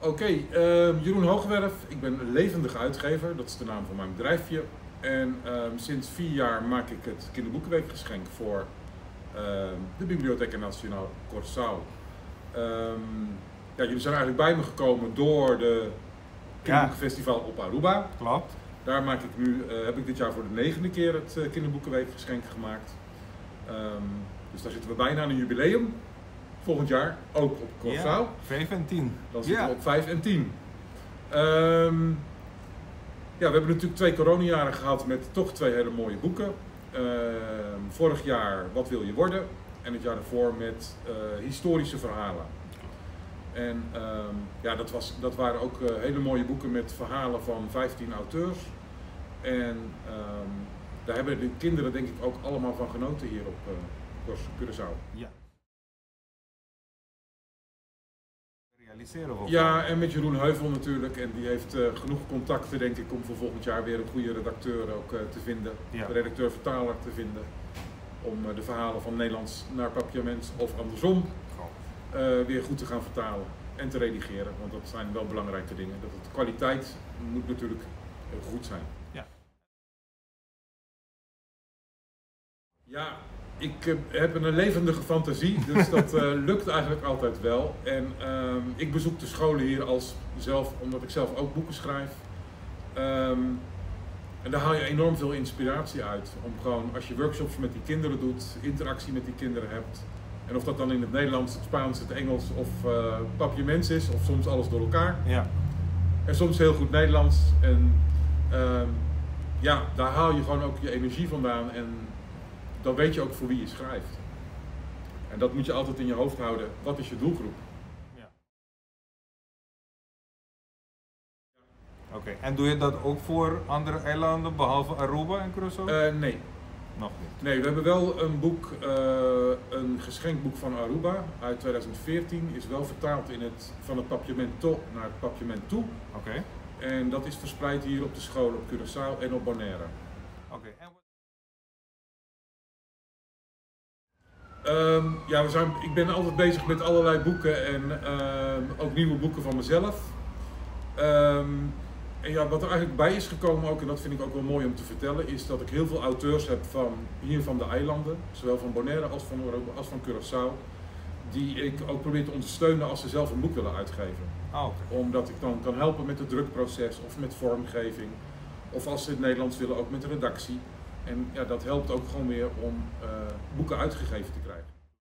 Oké, Jeroen Hoogwerf. Ik ben een levendige uitgever, dat is de naam van mijn bedrijfje. En sinds 4 jaar maak ik het kinderboekenweekgeschenk voor de Bibliotheca Nacional Curaçao. Ja, jullie zijn eigenlijk bij me gekomen door de kinderboekenfestival op Aruba. Klopt. Daar maak ik nu, heb ik dit jaar voor de 9e keer het kinderboekenweekgeschenk gemaakt. Dus daar zitten we bijna aan een jubileum. Volgend jaar ook op Curaçao. Ja, 5 en 10. Dan zitten we op 5 en 10. Ja, we hebben natuurlijk 2 coronajaren gehad met toch 2 hele mooie boeken. Vorig jaar Wat wil je worden? En het jaar daarvoor met historische verhalen. En ja, dat waren ook hele mooie boeken met verhalen van 15 auteurs. En daar hebben de kinderen denk ik ook allemaal van genoten hier op Curaçao. Ja. Realiseren we ook. Ja, en met Jeroen Heuvel natuurlijk. En die heeft genoeg contacten denk ik om voor volgend jaar weer een goede redacteur ook te vinden. Ja. De redacteur-vertaler te vinden. Om de verhalen van Nederlands naar Papiaments of andersom weer goed te gaan vertalen en te redigeren. Want dat zijn wel belangrijke dingen. Dat de kwaliteit moet natuurlijk goed zijn. Ja. Ja, ik heb een levendige fantasie, dus dat lukt eigenlijk altijd wel. En ik bezoek de scholen hier omdat ik zelf ook boeken schrijf. En daar haal je enorm veel inspiratie uit. Om gewoon, als je workshops met die kinderen doet, interactie met die kinderen hebt. En of dat dan in het Nederlands, het Spaans, het Engels of Papiaments is, of soms alles door elkaar. Ja. En soms heel goed Nederlands. En ja, daar haal je gewoon ook je energie vandaan. En dan weet je ook voor wie je schrijft. En dat moet je altijd in je hoofd houden. Wat is je doelgroep? Ja. Oké, en doe je dat ook voor andere eilanden behalve Aruba en Curaçao? Nee. Nog niet. Nee, we hebben wel een boek, een geschenkboek van Aruba uit 2014. Is wel vertaald van het Papiamento naar het Papiamentu. Oké. En dat is verspreid hier op de scholen op Curaçao en op Bonaire. Oké. Ja, ik ben altijd bezig met allerlei boeken en ook nieuwe boeken van mezelf. En ja, wat er eigenlijk bij is gekomen ook, en dat vind ik ook wel mooi om te vertellen, is dat ik heel veel auteurs heb van de eilanden, zowel van Bonaire als van Aruba als van Curaçao, die ik ook probeer te ondersteunen als ze zelf een boek willen uitgeven. Omdat ik dan kan helpen met het drukproces of met vormgeving, of als ze het Nederlands willen ook met de redactie. En ja, dat helpt ook gewoon weer om boeken uitgegeven te krijgen.